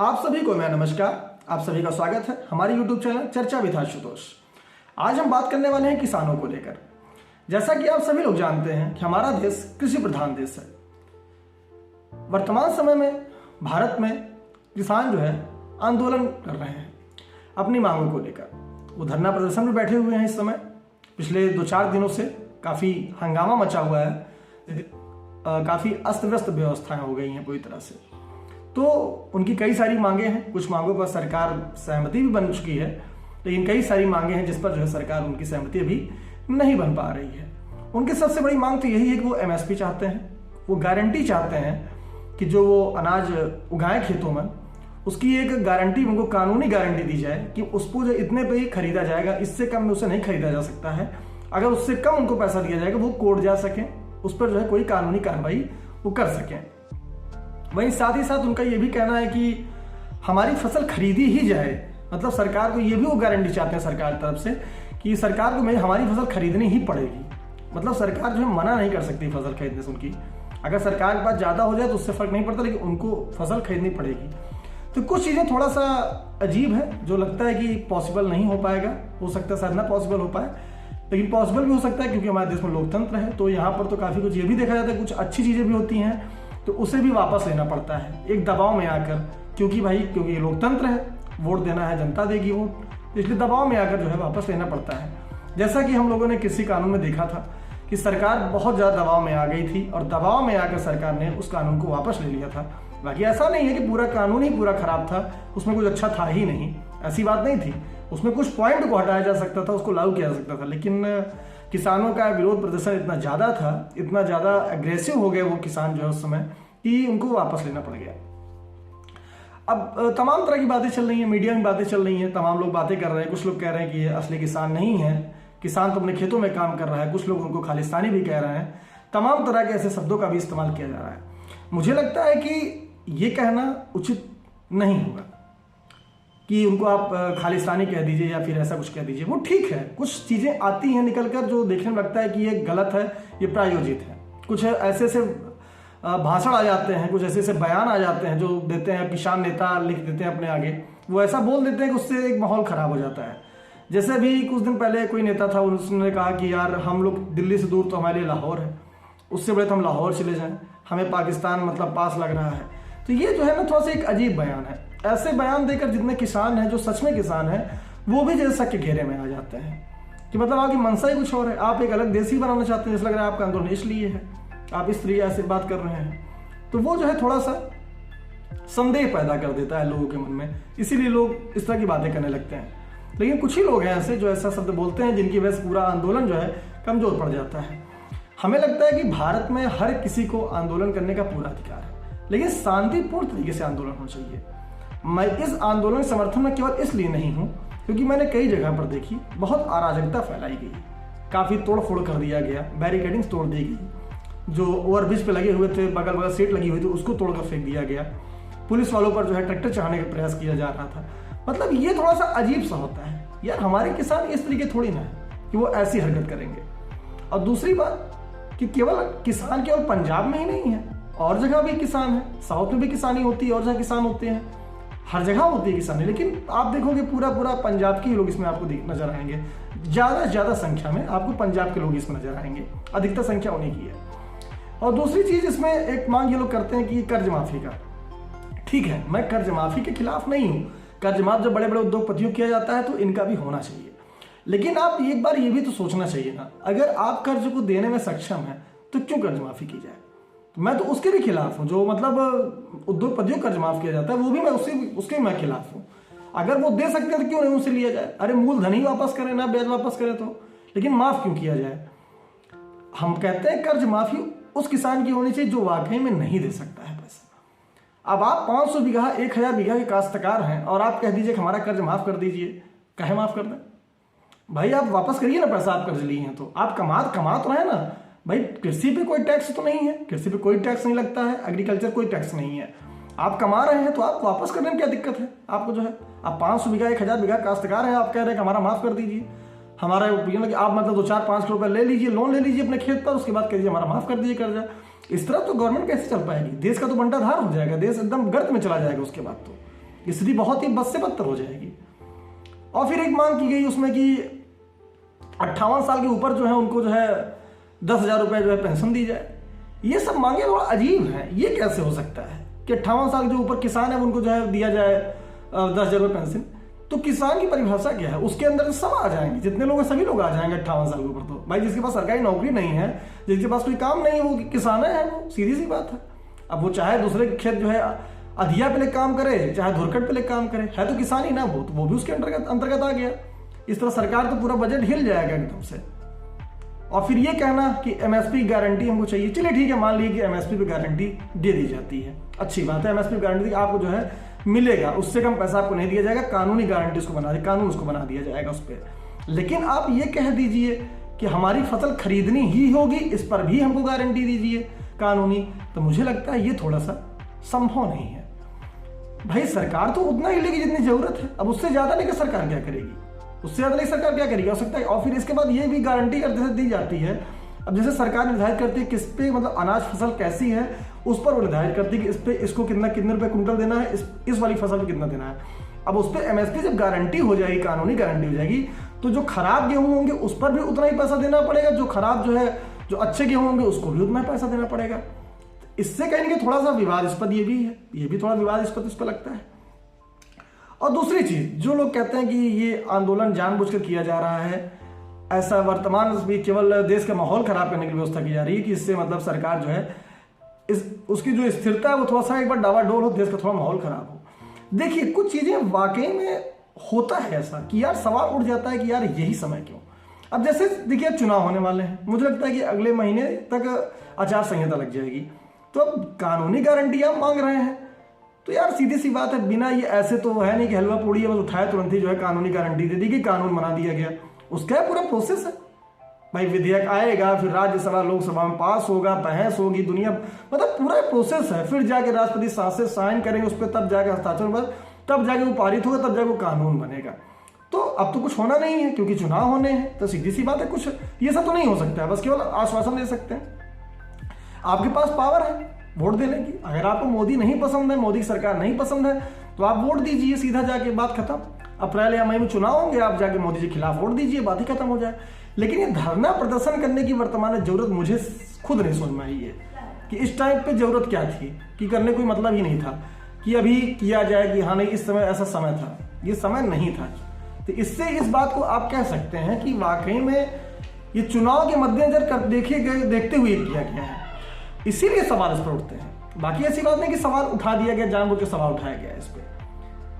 आप सभी को मैं नमस्कार। आप सभी का स्वागत है हमारे YouTube चैनल चर्चा विद आशुतोष। आज हम बात करने वाले हैं किसानों को लेकर। जैसा कि आप सभी लोग जानते हैं कि हमारा देश कृषि प्रधान देश है। वर्तमान समय में भारत में किसान जो है आंदोलन कर रहे हैं अपनी मांगों को लेकर। वो धरना प्रदर्शन में बैठे हुए हैं। इस समय पिछले 2-4 दिनों से काफ़ी हंगामा मचा हुआ है। काफ़ी अस्त व्यस्त व्यवस्थाएं हो गई हैं पूरी तरह से। तो उनकी कई सारी मांगे हैं। कुछ मांगों पर सरकार सहमति भी बन चुकी है, लेकिन कई सारी मांगे हैं जिस पर जो है सरकार उनकी सहमति अभी नहीं बन पा रही है। उनकी सबसे बड़ी मांग तो यही है कि वो MSP चाहते हैं, वो गारंटी चाहते हैं कि जो वो अनाज उगाएं खेतों में उसकी एक गारंटी, उनको कानूनी गारंटी दी जाए कि उसको जो इतने पे ही खरीदा जाएगा, इससे कम में उसे नहीं खरीदा जा सकता है। अगर उससे कम उनको पैसा दिया जाएगा वो कोर्ट जा सकें, उस पर जो है कोई कानूनी कार्रवाई वो कर सकें। वहीं साथ ही साथ उनका ये भी कहना है कि हमारी फसल खरीदी ही जाए। मतलब सरकार को ये भी वो गारंटी चाहते हैं सरकार की तरफ से कि सरकार को हमारी फसल खरीदनी ही पड़ेगी। मतलब सरकार जो है मना नहीं कर सकती फसल खरीदने से उनकी। अगर सरकार के पास ज़्यादा हो जाए तो उससे फर्क नहीं पड़ता, लेकिन उनको फसल खरीदनी पड़ेगी। तो कुछ चीज़ें थोड़ा सा अजीब है जो लगता है कि पॉसिबल नहीं हो पाएगा। हो सकता है शायद ना पॉसिबल हो पाए, लेकिन पॉसिबल भी हो सकता है क्योंकि हमारे देश में लोकतंत्र है। तो यहाँ पर तो काफ़ी कुछ ये भी देखा जाता है, कुछ अच्छी चीज़ें भी होती हैं तो उसे भी वापस लेना पड़ता है एक दबाव में आकर, क्योंकि ये लोकतंत्र है, वोट देना है, जनता देगी वोट, तो इसलिए दबाव में आकर जो है वापस लेना पड़ता है। जैसा कि हम लोगों ने कृषि कानून में देखा था कि सरकार बहुत ज़्यादा दबाव में आ गई थी और दबाव में आकर सरकार ने उस कानून को वापस ले लिया था। बाकी ऐसा नहीं है कि पूरा कानून ही पूरा खराब था, उसमें कुछ अच्छा था ही नहीं, ऐसी बात नहीं थी। उसमें कुछ पॉइंट को हटाया जा सकता था, उसको लागू किया जा सकता था, लेकिन किसानों का विरोध प्रदर्शन इतना ज़्यादा था, इतना ज़्यादा एग्रेसिव हो गए वो किसान जो है उस समय, कि उनको वापस लेना पड़ गया। अब तमाम तरह की बातें चल रही हैं, मीडिया में बातें चल रही हैं, तमाम लोग बातें कर रहे हैं। कुछ लोग कह रहे हैं कि ये असली किसान नहीं है, किसान तो अपने खेतों में काम कर रहा है। कुछ लोग उनको खालिस्तानी भी कह रहे हैं। तमाम तरह के ऐसे शब्दों का भी इस्तेमाल किया जा रहा है। मुझे लगता है कि ये कहना उचित नहीं होगा कि उनको आप खालिस्तानी कह दीजिए या फिर ऐसा कुछ कह दीजिए। वो ठीक है, कुछ चीज़ें आती हैं निकल कर जो देखने में लगता है कि ये गलत है, ये प्रायोजित है। कुछ ऐसे ऐसे भाषण आ जाते हैं, कुछ ऐसे ऐसे बयान आ जाते हैं जो देते हैं, किसान नेता लिख देते हैं अपने आगे, वो ऐसा बोल देते हैं कि उससे एक माहौल ख़राब हो जाता है। जैसे अभी कुछ दिन पहले कोई नेता था, उसने कहा कि यार हम लोग दिल्ली से दूर तो हमारे लिए लाहौर है, उससे बड़े तो हम लाहौर चले जाएं, हमें पाकिस्तान मतलब पास लग रहा है। तो ये जो है ना थोड़ा सा एक अजीब बयान है। ऐसे बयान देकर जितने किसान हैं, जो सच में किसान हैं, वो भी जैसा के घेरे में आ जाते हैं कि मतलब आपकी मंशा ही कुछ और है। आप एक अलग देश ही बनाना चाहते हैं, जैसे लग रहा है आपका आंदोलन इसलिए है, आप इस तरीके से बात कर रहे हैं। तो वो जो है थोड़ा सा संदेह पैदा कर देता है लोगों के मन में, इसीलिए लोग इस तरह की बातें करने लगते हैं। लेकिन कुछ ही लोग हैं ऐसे जो ऐसा शब्द बोलते हैं जिनकी वजह से पूरा आंदोलन जो है कमजोर पड़ जाता है। हमें लगता है कि भारत में हर किसी को आंदोलन करने का पूरा अधिकार है, लेकिन शांतिपूर्ण तरीके से आंदोलन होना चाहिए। मैं इस आंदोलन के समर्थन में केवल इसलिए नहीं हूँ क्योंकि मैंने कई जगह पर देखी बहुत अराजकता फैलाई गई, काफ़ी तोड़ फोड़ कर दिया गया, बैरिकेडिंग्स तोड़ दी गई, जो ओवरब्रिज पे लगे हुए थे, बगल बगल सीट लगी हुई थी, उसको तोड़कर फेंक दिया गया। पुलिस वालों पर जो है ट्रैक्टर चढ़ाने का प्रयास किया जा रहा था। मतलब ये थोड़ा सा अजीब सा होता है यार। हमारे किसान इस तरीके थोड़ी ना है कि वो ऐसी हरकत करेंगे। और दूसरी बात कि किसान केवल पंजाब में ही नहीं है, और जगह भी किसान है, साउथ में भी किसानी होती है, और जगह किसान होते हैं, हर जगह होती है किसानी। लेकिन आप देखोगे पूरा पंजाब के लोग इसमें आपको नजर आएंगे, ज़्यादा से ज़्यादा संख्या में आपको पंजाब के लोग इसमें नजर आएंगे, अधिकतर संख्या उन्हीं की है। और दूसरी चीज़ इसमें एक मांग ये लोग करते हैं कि कर्ज माफी का। ठीक है, मैं कर्ज माफी के खिलाफ नहीं हूँ। कर्ज माफ जब बड़े बड़े उद्योगपतियों किया जाता है तो इनका भी होना चाहिए, लेकिन आप एक बार ये भी तो सोचना चाहिए ना, अगर आप कर्ज को देने में सक्षम हैं तो क्यों कर्ज माफी की जाए। तो मैं तो उसके भी खिलाफ हूँ जो मतलब उद्योगपतियों कर्ज माफ किया जाता है, वो भी मैं उसके मैं खिलाफ हूँ। अगर वो दे सकते हैं तो क्यों नहीं उनसे लिया जाए। अरे मूलधन ही वापस करें ना, ब्याज वापस करें तो, लेकिन माफ क्यों किया जाए। हम कहते हैं कर्ज माफी उस किसान की होनी चाहिए जो वाकई में नहीं दे सकता है पैसा। अब आप 500 बीघा 1000 बीघा के काश्तकार हैं और आप कह दीजिए कि हमारा कर्ज माफ कर दीजिए, कहे माफ कर दें भाई, आप वापस करिए ना पैसा, आप कर्ज लिए हैं तो आप कमा तो रहे ना भाई। कृषि पे कोई टैक्स तो नहीं है, कृषि पे कोई टैक्स नहीं लगता है, एग्रीकल्चर कोई टैक्स नहीं है। आप कमा रहे हैं तो आप वापस करने में क्या दिक्कत है आपको। जो है आप 500 बीघा 1000 बीघा काश्तकार हैं, आप कह रहे हैं कि हमारा माफ कर दीजिए, हमारा कि आप मतलब 2-4-5 रुपए ले लीजिए, लोन ले लीजिए अपने खेत पर, उसके बाद कह दीजिए हमारा माफ कर दीजिए कर्जा। इस तरह तो गवर्नमेंट कैसे चल पाएगी, देश का तो बंटाधार हो जाएगा, देश एकदम गर्त में चला जाएगा उसके बाद तो। स्थिति बहुत ही बद से बदतर हो जाएगी। और फिर एक मांग की गई उसमें कि 58 साल के ऊपर जो है उनको जो है 10,000 रुपये जो है पेंशन दी जाए। ये सब मांगे थोड़ा अजीब हैं। ये कैसे हो सकता है कि 58 साल के ऊपर किसान है उनको जो है दिया जाए 10,000 रुपये पेंशन? तो किसान की परिभाषा क्या है? उसके अंदर सब आ जाएंगे, जितने लोग हैं सभी लोग आ जाएंगे 58 साल के ऊपर। तो भाई जिसके पास सरकारी नौकरी नहीं है, जिसके पास कोई काम नहीं है, वो किसान है, वो सीधी सी बात है। अब वो चाहे दूसरे के खेत जो है अधिया पे ले काम करे, चाहे धुरकट पे ले काम करे, है तो किसान ही ना वो, तो वो भी उसके अंतर्गत आ गया। इस तरह सरकार तो पूरा बजट हिल जाएगा एकदम से। और फिर ये कहना कि एमएसपी गारंटी हमको चाहिए, चलिए ठीक है, मान लीजिए कि एमएसपी पे गारंटी दे दी जाती है, अच्छी बात है, एमएसपी गारंटी आपको जो है मिलेगा, उससे कम पैसा आपको नहीं दिया जाएगा, कानूनी गारंटी उसको बना दी, कानून उसको बना दिया जाएगा उस पर। लेकिन आप ये कह दीजिए कि हमारी फसल खरीदनी ही होगी, इस पर भी हमको गारंटी दीजिए कानूनी, तो मुझे लगता है ये थोड़ा सा संभव नहीं है। भाई सरकार तो उतना ही लेगी जितनी जरूरत है, अब उससे ज्यादा लेकर सरकार क्या करेगी? उससे ज्यादा लेकर सरकार क्या करेगी? हो सकता है। और फिर इसके बाद ये भी गारंटी जैसे दी जाती है, अब जैसे सरकार निर्धारित करती है किस पे मतलब अनाज फसल कैसी है, उस पर वो निर्धारित करती है कि इस पे इसको कितने रुपए कुंटल देना है, इस वाली फसल पे कितना देना है। अब उस पर एमएसपी जब गारंटी हो जाएगी, कानूनी गारंटी हो जाएगी, तो जो खराब गेहूं होंगे उस पर भी उतना ही पैसा देना पड़ेगा, जो खराब जो है जो अच्छे गेहूं होंगे उसको भी उतना पैसा देना पड़ेगा। इससे कहीं ना थोड़ा सा विवादास्पद ये भी है, ये भी थोड़ा विवादास्पद इसको लगता है। और दूसरी चीज, जो लोग कहते हैं कि ये आंदोलन जानबूझकर किया जा रहा है, ऐसा वर्तमान भी केवल देश का माहौल खराब करने की व्यवस्था की जा रही है कि इससे मतलब सरकार जो है उसकी जो स्थिरता है वो थोड़ा सा एक बार डावाडोल हो, देश का थोड़ा माहौल खराब हो। देखिए कुछ चीजें वाकई में होता है ऐसा कि यार सवाल उठ जाता है कि यार यही समय क्यों। अब जैसे देखिए चुनाव होने वाले हैं, मुझे लगता है कि अगले महीने तक आचार संहिता लग जाएगी, तो अब कानूनी गारंटी आप मांग रहे हैं, तो यार सीधी सी बात है, बिना ये ऐसे तो है नहीं कि हलवा पूड़ी है बस उठाए तुरंत ही जो है कानूनी गारंटी दे दी कि कानून बना दिया गया। उसका पूरा प्रोसेस है भाई, विधेयक आएगा, फिर राज्यसभा लोकसभा में पास होगा, बहस होगी, दुनिया मतलब पूरा प्रोसेस है, फिर जाके राष्ट्रपति साइन करेंगे उस पर, तब जाके हस्ताक्षर होगा, तब जाके वो पारित होगा, तब जाके वो कानून बनेगा। तो अब तो कुछ होना नहीं है क्योंकि चुनाव होने हैं, तो सीधी सी बात है कुछ ये सब तो नहीं हो सकता है, बस केवल आश्वासन दे सकते हैं। आपके पास पावर है वोट देने की, अगर आपको मोदी नहीं पसंद है, मोदी की सरकार नहीं पसंद है, तो आप वोट दीजिए, सीधा जाके बात खत्म। अप्रैल या मई में चुनाव होंगे, आप जाके मोदी जी के खिलाफ वोट दीजिए, बात ही खत्म हो जाए। लेकिन ये धरना प्रदर्शन करने की वर्तमान में जरूरत मुझे खुद नहीं समझ में आई है कि इस टाइम पे जरूरत क्या थी, कि करने कोई मतलब ही नहीं था कि अभी किया जाए कि हाँ नहीं इस समय ऐसा समय था, ये समय नहीं था। तो इससे इस बात को आप कह सकते हैं कि वाकई में ये चुनाव के मद्देनजर देखते हुए किया गया है, इसीलिए सवाल इस पर उठते हैं। बाकी ऐसी बात नहीं कि सवाल उठा दिया गया, जानबूझ के सवाल उठाया गया इस पर।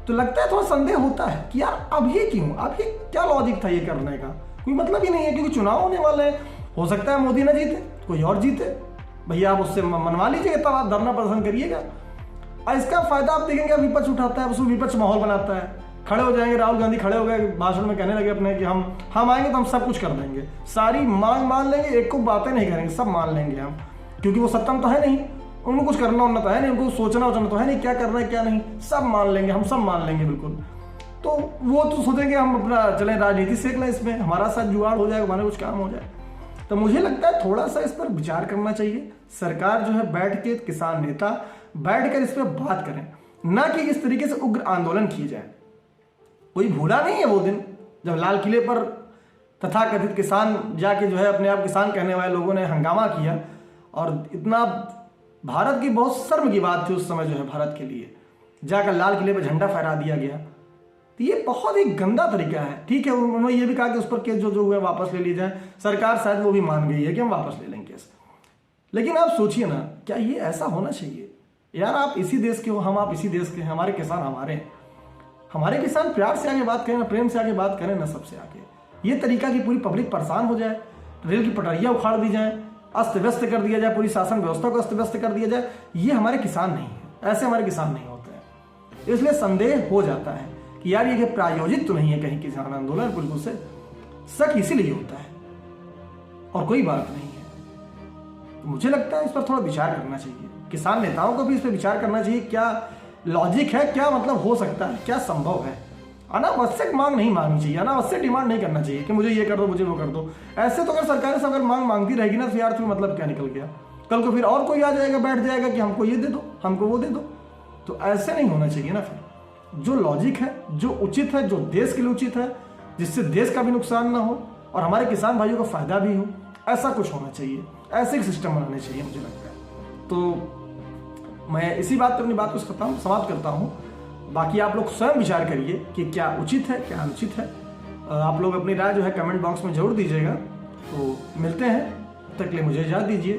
तो लगता है थोड़ा संदेह होता है कि यार अब ये क्यों, अब ये क्या लॉजिक था ये करने का, कोई मतलब ही नहीं है, क्योंकि चुनाव होने वाले हैं, हो सकता है मोदी ना जीते कोई और जीते, भैया आप उससे मनवा लीजिएगा, तब आप धरना प्रदर्शन करिएगा। और इसका फायदा आप देखेंगे विपक्ष उठाता है, उसको विपक्ष माहौल बनाता है, खड़े हो जाएंगे, राहुल गांधी खड़े हो गए भाषण में कहने लगे अपने कि हम आएंगे तो हम सब कुछ कर देंगे, सारी मांग मान लेंगे, एक को बातें नहीं करेंगे, सब मान लेंगे हम, क्योंकि वो सत्ता में तो है नहीं, उनको कुछ करना उन्ना तो है नहीं, उनको सोचना वोचना तो है नहीं, क्या करना है क्या नहीं, सब मान लेंगे, हम सब मान लेंगे बिल्कुल। तो वो तो सोचेंगे हम अपना चलें राजनीति सीख लें, इसमें हमारा साथ जुगाड़ हो जाएगा, हमारा कुछ काम हो जाए। तो मुझे लगता है थोड़ा सा इस पर विचार करना चाहिए, सरकार जो है बैठ के, किसान नेता बैठ कर इस पर बात करें, ना कि इस तरीके से उग्र आंदोलन किए जाए। कोई भूला नहीं है वो दिन जब लाल किले पर तथाकथित किसान जाके जो है अपने आप किसान कहने वाले लोगों ने हंगामा किया, और इतना भारत की बहुत शर्म की बात थी उस समय जो है भारत के लिए, जाकर लाल किले पर झंडा फहरा दिया गया। तो ये बहुत ही गंदा तरीका है। ठीक है, उन्होंने ये भी कहा कि उस पर केस जो हुए वापस ले ली जाए, सरकार शायद वो भी मान गई है कि हम वापस ले लेंगे केस। लेकिन आप सोचिए ना, क्या ये ऐसा होना चाहिए यार? आप इसी देश के हो, हम आप इसी देश के हैं, हमारे किसान हमारे हैं, हमारे किसान प्यार से आगे बात करें ना, प्रेम से आगे बात करें ना, सबसे आगे। ये तरीका कि पूरी पब्लिक परेशान हो जाए, रेल की पटरियां उखाड़ दी जाए, अस्त व्यस्त कर दिया जाए, पूरी शासन व्यवस्था को अस्त व्यस्त कर दिया जाए, ये हमारे किसान नहीं है, ऐसे हमारे किसान नहीं होते हैं। इसलिए संदेह हो जाता है कि यार ये प्रायोजित तो नहीं है कहीं किसान आंदोलन, बिल्कुल से शक इसीलिए होता है और कोई बात नहीं है। तो मुझे लगता है इस पर थोड़ा विचार करना चाहिए, किसान नेताओं को भी इस पर विचार करना चाहिए, क्या लॉजिक है, क्या मतलब हो सकता है, क्या संभव है। अनावश्यक मांग नहीं मांगनी चाहिए, अनावश्यक डिमांड नहीं करना चाहिए कि मुझे ये कर दो, मुझे वो कर दो। ऐसे तो अगर सरकार से अगर मांग मांगती रहेगी ना, तो यार फिर मतलब क्या निकल गया, कल को फिर और कोई आ जाएगा, बैठ जाएगा कि हमको ये दे दो, हमको वो दे दो। तो ऐसे नहीं होना चाहिए ना। फिर जो लॉजिक है, जो उचित है, जो देश के लिए उचित है, जिससे देश का भी नुकसान ना हो और हमारे किसान भाइयों का फायदा भी हो, ऐसा कुछ होना चाहिए, ऐसे एक सिस्टम बनाने चाहिए मुझे लगता है। तो मैं इसी बात पर अपनी बात को समाप्त करता हूँ। बाकी आप लोग स्वयं विचार करिए कि क्या उचित है, क्या अनुचित है। आप लोग अपनी राय जो है कमेंट बॉक्स में जरूर दीजिएगा। तो मिलते हैं, तब तक के लिए मुझे इजाज़त दीजिए।